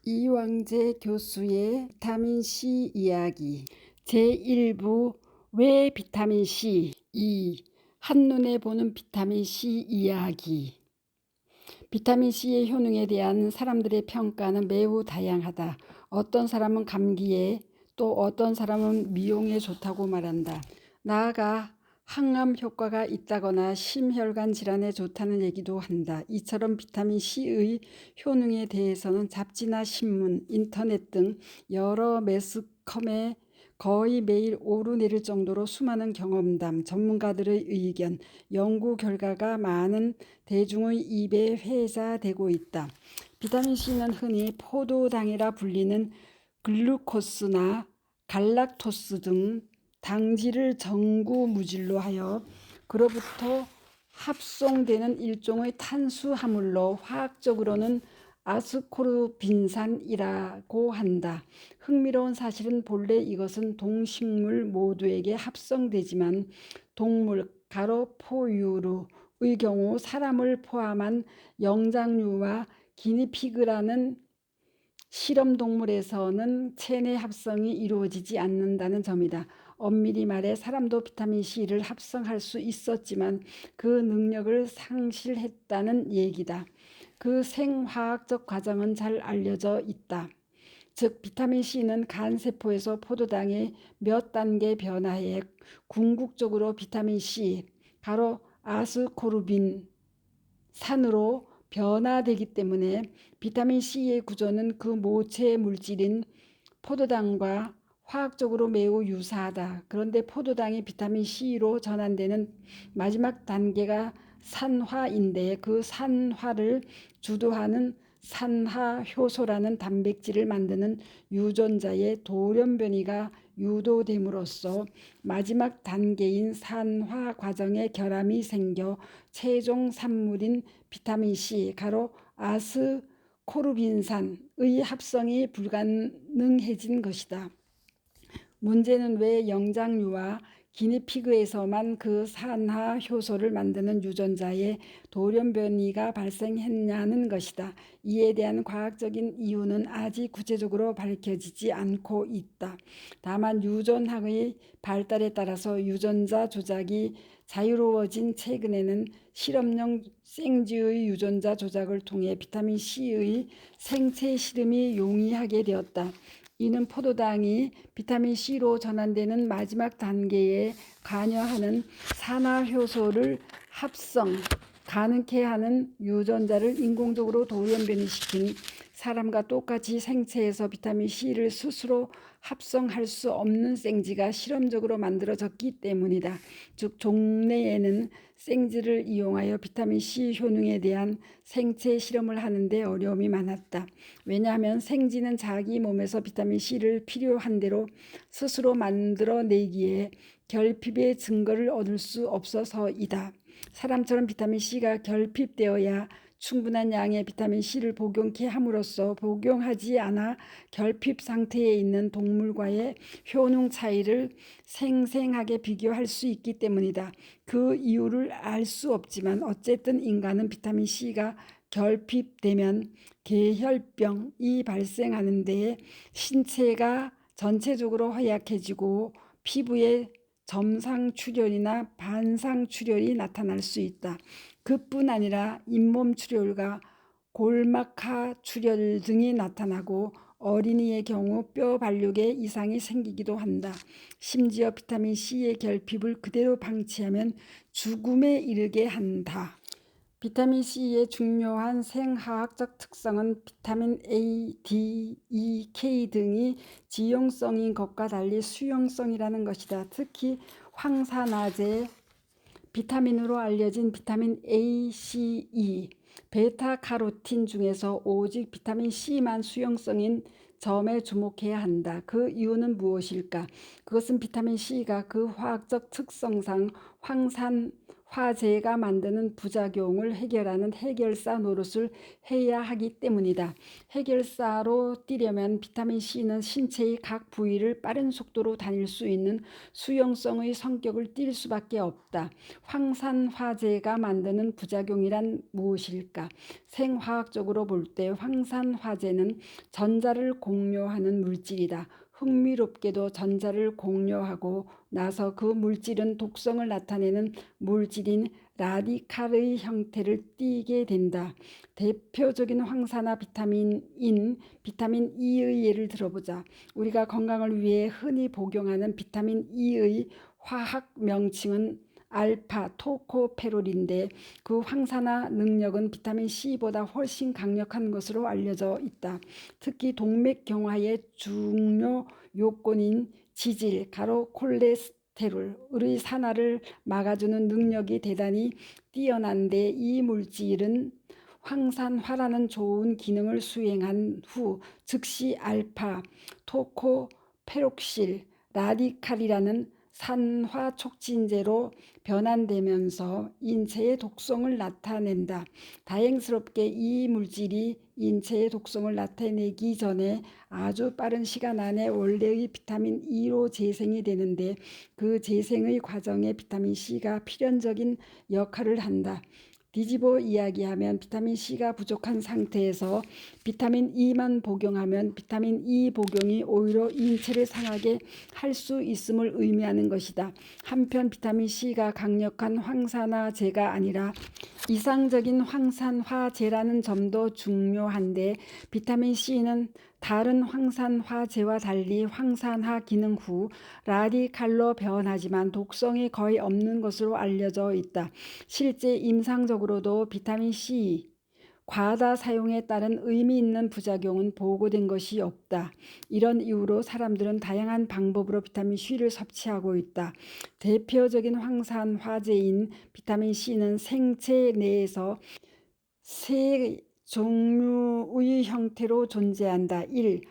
이왕재 교수의 비타민C 이야기 제1부 왜 비타민C 2. 한눈에 보는 비타민C 이야기. 비타민C의 효능에 대한 사람들의 평가는 매우 다양하다. 어떤 사람은 감기에, 또 어떤 사람은 미용에 좋다고 말한다. 나아가 항암 효과가 있다거나 심혈관 질환에 좋다는 얘기도 한다. 이처럼 비타민C의 효능에 대해서는 잡지나 신문, 인터넷 등 여러 매스컴에 거의 매일 오르내릴 정도로 수많은 경험담, 전문가들의 의견, 연구 결과가 많은 대중의 입에 회자되고 있다. 비타민C는 흔히 포도당이라 불리는 글루코스나 갈락토스 등 당질을 전구 무질로 하여 그로부터 합성되는 일종의 탄수화물로 화학적으로는 아스코르빈산이라고 한다. 흥미로운 사실은 본래 이것은 동식물 모두에게 합성되지만 동물, 포유류의 경우 사람을 포함한 영장류와 기니피그라는 실험동물에서는 체내 합성이 이루어지지 않는다는 점이다. 엄밀히 말해 사람도 비타민C를 합성할 수 있었지만 그 능력을 상실했다는 얘기다. 그 생화학적 과정은 잘 알려져 있다. 즉 비타민C는 간세포에서 포도당의 몇 단계 변화해 궁극적으로 비타민C, 아스코르빈 산으로 변화되기 때문에 비타민C의 구조는 그 모체 물질인 포도당과 화학적으로 매우 유사하다. 그런데 포도당이 비타민C로 전환되는 마지막 단계가 산화인데 그 산화를 주도하는 산화효소라는 단백질을 만드는 유전자의 돌연변이가 유도됨으로써 마지막 단계인 산화 과정에 결함이 생겨 최종 산물인 비타민C, 아스코르빈산의 합성이 불가능해진 것이다. 문제는 왜 영장류와 기니피그에서만 그 산화 효소를 만드는 유전자의 돌연변이가 발생했냐는 것이다. 이에 대한 과학적인 이유는 아직 구체적으로 밝혀지지 않고 있다. 다만 유전학의 발달에 따라서 유전자 조작이 자유로워진 최근에는 실험용 생쥐의 유전자 조작을 통해 비타민C의 생체 실험이 용이하게 되었다. 이는 포도당이 비타민C로 전환되는 마지막 단계에 관여하는 산화효소를 합성 가능케 하는 유전자를 인공적으로 돌연변이시킨 사람과 똑같이 생체에서 비타민C를 스스로 합성할 수 없는 생쥐가 실험적으로 만들어졌기 때문이다. 즉 종래에는 생쥐를 이용하여 비타민C 효능에 대한 생체 실험을 하는데 어려움이 많았다. 왜냐하면 생쥐는 자기 몸에서 비타민C를 필요한 대로 스스로 만들어내기에 결핍의 증거를 얻을 수 없어서이다. 사람처럼 비타민C가 결핍되어야 충분한 양의 비타민C를 복용케 함으로써 복용하지 않아 결핍 상태에 있는 동물과의 효능 차이를 생생하게 비교할 수 있기 때문이다. 그 이유를 알 수 없지만 어쨌든 인간은 비타민C가 결핍되면 계혈병이 발생하는 데에 신체가 전체적으로 허약해지고 피부에 점상출혈이나 반상출혈이 나타날 수 있다. 그뿐 아니라 잇몸출혈과 골막하출혈 등이 나타나고 어린이의 경우 뼈 발육에 이상이 생기기도 한다. 심지어 비타민C의 결핍을 그대로 방치하면 죽음에 이르게 한다. 비타민C의 중요한 생화학적 특성은 비타민 A, D, E, K 등이 지용성인 것과 달리 수용성이라는 것이다. 특히 황산화제 비타민으로 알려진 비타민 A, C, E, 베타카로틴 중에서 오직 비타민 C만 수용성인 점에 주목해야 한다. 그 이유는 무엇일까? 그것은 비타민 C가 그 화학적 특성상 화재가 만드는 부작용을 해결하는 해결사 노릇을 해야 하기 때문이다. 해결사로 뛰려면 비타민 C는 신체의 각 부위를 빠른 속도로 다닐 수 있는 수용성의 성격을 띨 수밖에 없다. 황산화재가 만드는 부작용이란 무엇일까? 생화학적으로 볼 때 황산화재는 전자를 공유하는 물질이다. 흥미롭게도 전자를 공유하고 나서 그 물질은 독성을 나타내는 물질인 라디칼의 형태를 띠게 된다. 대표적인 황산화 비타민인 비타민 E의 예를 들어보자. 우리가 건강을 위해 흔히 복용하는 비타민 E의 화학 명칭은 알파 토코페롤인데 그 황산화 능력은 비타민 C보다 훨씬 강력한 것으로 알려져 있다. 특히 동맥경화의 중요 요건인 지질, 콜레스테롤의 산화를 막아주는 능력이 대단히 뛰어난데 이 물질은 황산화라는 좋은 기능을 수행한 후 즉시 알파 토코페록실 라디칼이라는 산화 촉진제로 변환되면서 인체의 독성을 나타낸다. 다행스럽게 이 물질이 인체의 독성을 나타내기 전에 아주 빠른 시간 안에 원래의 비타민 E로 재생이 되는데 그 재생의 과정에 비타민 C가 필연적인 역할을 한다. 뒤집어 이야기하면 비타민 C가 부족한 상태에서 비타민 E만 복용하면 비타민 E 복용이 오히려 인체를 상하게 할 수 있음을 의미하는 것이다. 한편 비타민 C가 강력한 황산화제가 아니라 이상적인 황산화제라는 점도 중요한데 비타민 C는 다른 황산화제와 달리 황산화 기능 후 라디칼로 변하지만 독성이 거의 없는 것으로 알려져 있다. 실제 임상적으로도 비타민 C 과다 사용에 따른 의미 있는 부작용은 보고된 것이 없다. 이런 이유로 사람들은 다양한 방법으로 비타민 C를 섭취하고 있다. 대표적인 황산화제인 비타민 C는 생체 내에서 세 종류의 형태로 존재한다. 1.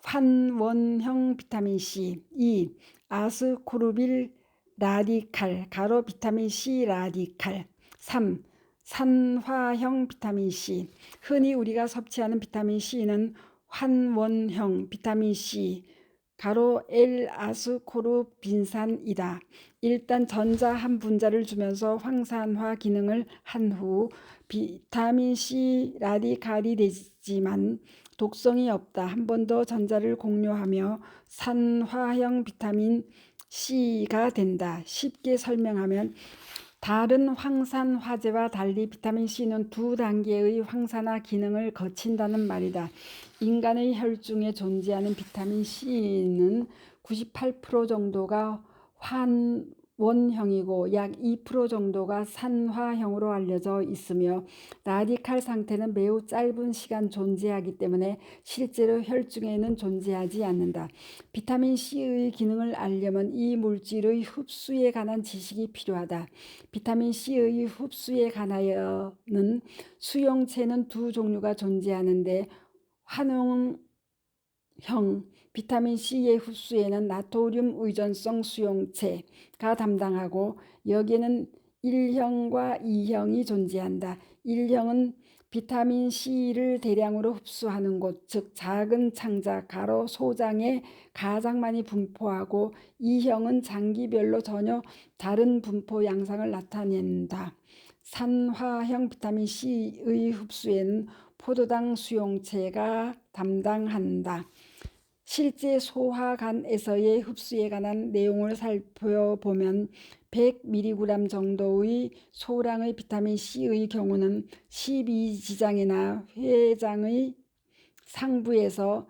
환원형 비타민 C 2. 아스코르빌 라디칼 비타민 C 라디칼 3. 산화형 비타민 C 흔히 우리가 섭취하는 비타민 C는 환원형 비타민 C L-아스코르빈산이다. 일단 전자 한 분자를 주면서 황산화 기능을 한 후 비타민 C 라디칼이 되지만 독성이 없다. 한 번 더 전자를 공유하며 산화형 비타민 C가 된다. 쉽게 설명하면 다른 황산화제와 달리 비타민 C는 두 단계의 황산화 기능을 거친다는 말이다. 인간의 혈중에 존재하는 비타민 C는 98% 정도가 환원형이고 약 2% 정도가 산화형으로 알려져 있으며 라디칼 상태는 매우 짧은 시간 존재하기 때문에 실제로 혈중에는 존재하지 않는다. 비타민 C의 기능을 알려면 이 물질의 흡수에 관한 지식이 필요하다. 비타민 C의 흡수에 관하여는 수용체는 두 종류가 존재하는데 환원형 비타민 C의 흡수에는 나토륨 의존성 수용체가 담당하고 여기에는 1형과 2형이 존재한다. 1형은 비타민 C를 대량으로 흡수하는 곳, 즉 작은 창자 소장에 가장 많이 분포하고 2형은 장기별로 전혀 다른 분포 양상을 나타낸다. 산화형 비타민 C의 흡수에는 포도당 수용체가 담당한다. 실제 소화관에서의 흡수에 관한 내용을 살펴보면 100mg 정도의 소량의 비타민 C의 경우는 12지장이나 회장의 상부에서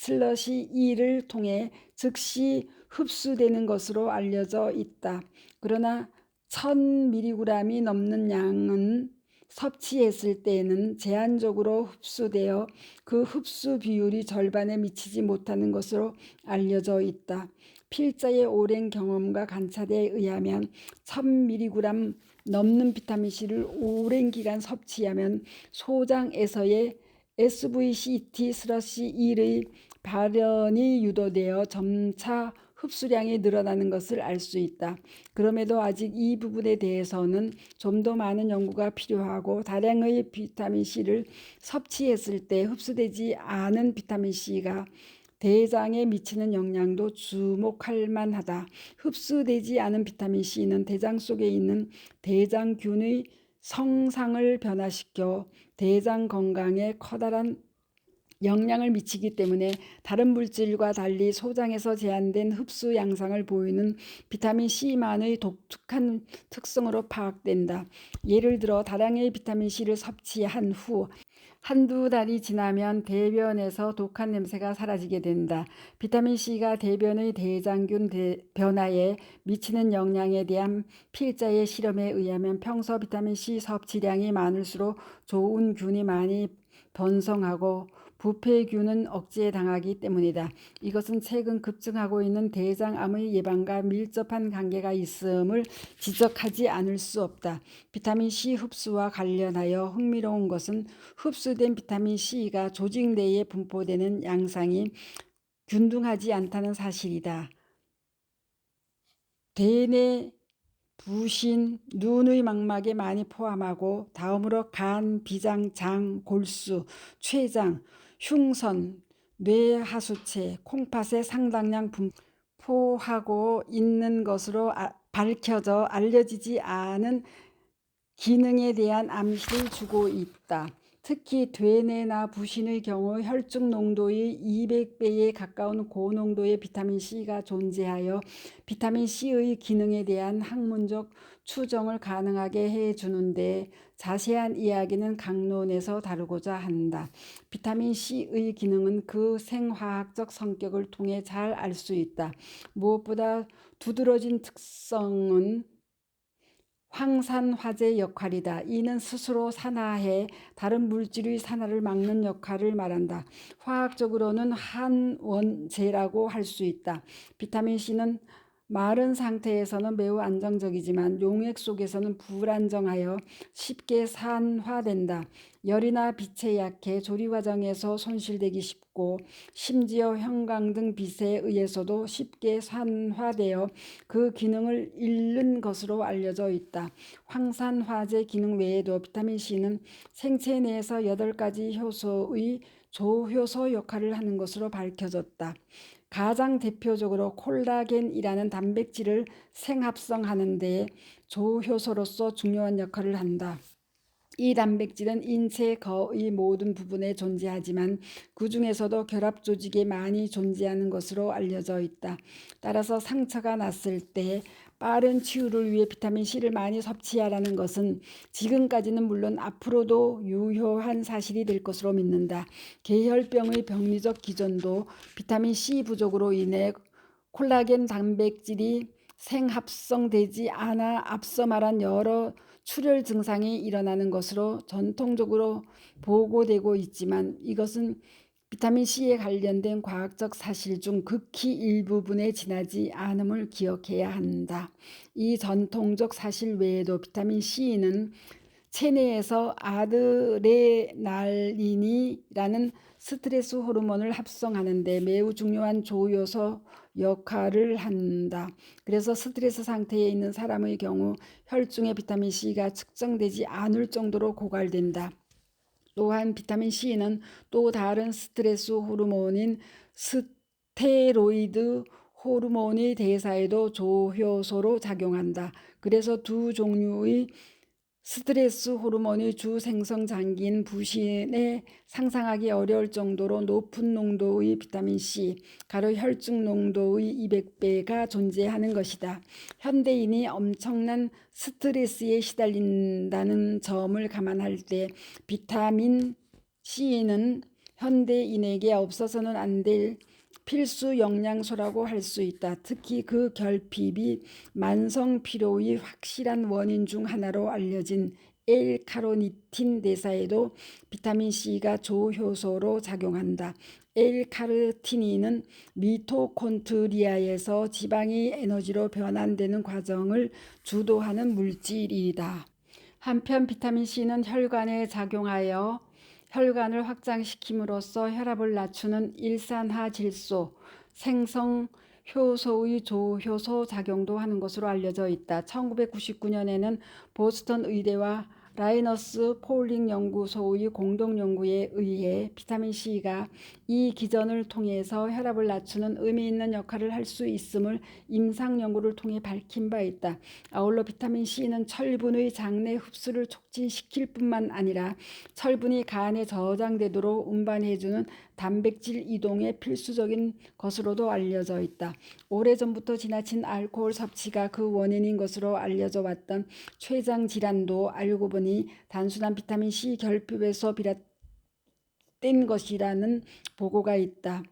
SVCT/E를 통해 즉시 흡수되는 것으로 알려져 있다. 그러나 1000mg이 넘는 양은 섭취했을 때에는 제한적으로 흡수되어 그 흡수 비율이 절반에 미치지 못하는 것으로 알려져 있다. 필자의 오랜 경험과 관찰에 의하면 1000mg 넘는 비타민 C를 오랜 기간 섭취하면 소장에서의 SVCT/E의 발현이 유도되어 점차 흡수량이 늘어나는 것을 알 수 있다. 그럼에도 아직 이 부분에 대해서는 좀 더 많은 연구가 필요하고 다량의 비타민 C를 섭취했을 때 흡수되지 않은 비타민 C가 대장에 미치는 영향도 주목할 만하다. 흡수되지 않은 비타민 C는 대장 속에 있는 대장균의 성상을 변화시켜 대장 건강에 커다란 영향을 미치기 때문에 다른 물질과 달리 소장에서 제한된 흡수 양상을 보이는 비타민 C만의 독특한 특성으로 파악된다. 예를 들어 다량의 비타민 C를 섭취한 후 한두 달이 지나면 대변에서 독한 냄새가 사라지게 된다. 비타민 C가 대변의 대장균 변화에 미치는 영향에 대한 필자의 실험에 의하면 평소 비타민 C 섭취량이 많을수록 좋은 균이 많이 번성하고 부패균은 억제에 당하기 때문이다. 이것은 최근 급증하고 있는 대장암의 예방과 밀접한 관계가 있음을 지적하지 않을 수 없다. 비타민 C 흡수와 관련하여 흥미로운 것은 흡수된 비타민 C가 조직 내에 분포되는 양상이 균등하지 않다는 사실이다. 대뇌, 부신, 눈의 망막에 많이 포함하고 다음으로 간, 비장, 장, 골수, 췌장, 흉선, 뇌하수체, 콩팥에 상당량 분포하고 있는 것으로 밝혀져 알려지지 않은 기능에 대한 암시를 주고 있다. 특히 대뇌나 부신의 경우 혈중 농도의 200배에 가까운 고농도의 비타민 C가 존재하여 비타민 C의 기능에 대한 학문적 추정을 가능하게 해주는데 자세한 이야기는 강론에서 다루고자 한다. 비타민 C의 기능은 그 생화학적 성격을 통해 잘 알 수 있다. 무엇보다 두드러진 특성은 황산화제 역할이다. 이는 스스로 산화해 다른 물질의 산화를 막는 역할을 말한다. 화학적으로는 한원제라고 할 수 있다. 비타민 C는 마른 상태에서는 매우 안정적이지만 용액 속에서는 불안정하여 쉽게 산화된다. 열이나 빛에 약해 조리 과정에서 손실되기 쉽고 심지어 형광 등 빛에 의해서도 쉽게 산화되어 그 기능을 잃는 것으로 알려져 있다. 황산화제 기능 외에도 비타민 C는 생체 내에서 8가지 효소의 조효소 역할을 하는 것으로 밝혀졌다. 가장 대표적으로 콜라겐이라는 단백질을 생합성하는 데 조효소로서 중요한 역할을 한다. 이 단백질은 인체 거의 모든 부분에 존재하지만 그 중에서도 결합 조직에 많이 존재하는 것으로 알려져 있다. 따라서 상처가 났을 때 빠른 치유를 위해 비타민 C를 많이 섭취하라는 것은 지금까지는 물론 앞으로도 유효한 사실이 될 것으로 믿는다. 계혈병의 병리적 기전도 비타민 C 부족으로 인해 콜라겐 단백질이 생합성되지 않아 앞서 말한 여러 출혈 증상이 일어나는 것으로 전통적으로 보고되고 있지만 이것은 비타민 C에 관련된 과학적 사실 중 극히 일부분에 지나지 않음을 기억해야 한다. 이 전통적 사실 외에도 비타민 C는 체내에서 아드레날린이라는 스트레스 호르몬을 합성하는 데 매우 중요한 조효소 역할을 한다. 그래서 스트레스 상태에 있는 사람의 경우 혈중의 비타민 C가 측정되지 않을 정도로 고갈된다. 또한 비타민 C는 또 다른 스트레스 호르몬인 스테로이드 호르몬의 대사에도 조효소로 작용한다. 그래서 두 종류의 스트레스 호르몬의 주 생성 장기인 부신에 상상하기 어려울 정도로 높은 농도의 비타민 C, 가로 혈중 농도의 200배가 존재하는 것이다. 현대인이 엄청난 스트레스에 시달린다는 점을 감안할 때 비타민 C는 현대인에게 없어서는 안 될 필수 영양소라고 할 수 있다. 특히 그 결핍이 만성 피로의 확실한 원인 중 하나로 알려진 L카로니틴 대사에도 비타민 C가 조효소로 작용한다. L카르티닌은 미토콘드리아에서 지방이 에너지로 변환되는 과정을 주도하는 물질이다. 한편 비타민 C는 혈관에 작용하여 혈관을 확장시킴으로써 혈압을 낮추는 일산화질소 생성 효소의 조효소 작용도 하는 것으로 알려져 있다. 1999년에는 보스턴 의대와 라이너스 폴링 연구소의 공동 연구에 의해 비타민 C가 이 기전을 통해서 혈압을 낮추는 의미 있는 역할을 할 수 있음을 임상 연구를 통해 밝힌 바 있다. 아울러 비타민 C는 철분의 장내 흡수를 촉진시킬 뿐만 아니라 철분이 간에 저장되도록 운반해주는 단백질 이동에 필수적인 것으로도 알려져 있다. 오래전부터 지나친 알코올 섭취가 그 원인인 것으로 알려져 왔던 췌장 질환도 알고 보니 단순한 비타민 C 결핍에서 비롯된 것이라는 보고가 있다.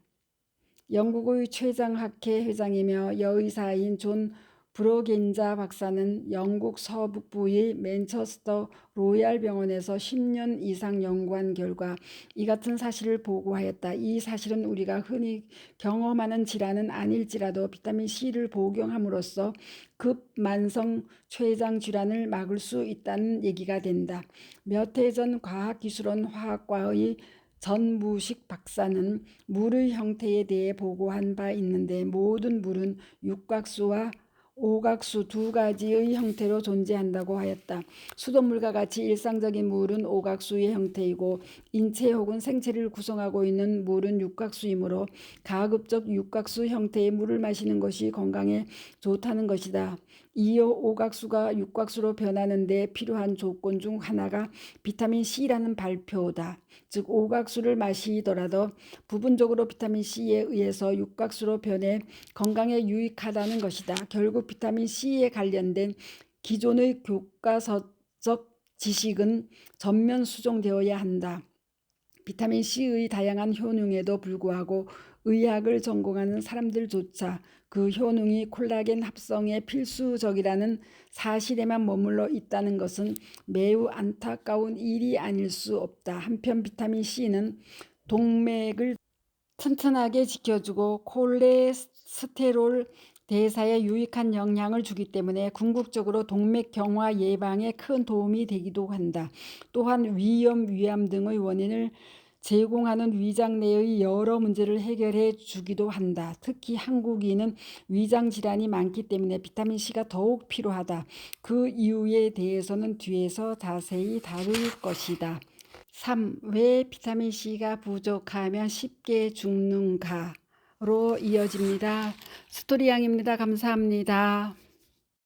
영국의 췌장학회 회장이며 여의사인 존 브로겐자 박사는 영국 서북부의 맨체스터 로얄 병원에서 10년 이상 연구한 결과 이 같은 사실을 보고하였다. 이 사실은 우리가 흔히 경험하는 질환은 아닐지라도 비타민 C를 복용함으로써 급만성 췌장 질환을 막을 수 있다는 얘기가 된다. 몇 해 전 과학기술원 화학과의 전무식 박사는 물의 형태에 대해 보고한 바 있는데 모든 물은 육각수와 오각수 두 가지의 형태로 존재한다고 하였다. 수돗물과 같이 일상적인 물은 오각수의 형태이고 인체 혹은 생체를 구성하고 있는 물은 육각수이므로 가급적 육각수 형태의 물을 마시는 것이 건강에 좋다는 것이다. 이어 오각수가 육각수로 변하는 데 필요한 조건 중 하나가 비타민 C라는 발표다. 즉 오각수를 마시더라도 부분적으로 비타민 C에 의해서 육각수로 변해 건강에 유익하다는 것이다. 결국 비타민 C에 관련된 기존의 교과서적 지식은 전면 수정되어야 한다. 비타민 C의 다양한 효능에도 불구하고 의학을 전공하는 사람들조차 그 효능이 콜라겐 합성에 필수적이라는 사실에만 머물러 있다는 것은 매우 안타까운 일이 아닐 수 없다. 한편 비타민 C는 동맥을 튼튼하게 지켜주고 콜레스테롤 대사에 유익한 영향을 주기 때문에 궁극적으로 동맥경화 예방에 큰 도움이 되기도 한다. 또한 위염, 위암 등의 원인을 제공하는 위장 내의 여러 문제를 해결해 주기도 한다. 특히 한국인은 위장 질환이 많기 때문에 비타민 C가 더욱 필요하다. 그 이유에 대해서는 뒤에서 자세히 다룰 것이다. 3. 왜 비타민 C가 부족하면 쉽게 죽는가? 로 이어집니다. 스토리양입니다. 감사합니다.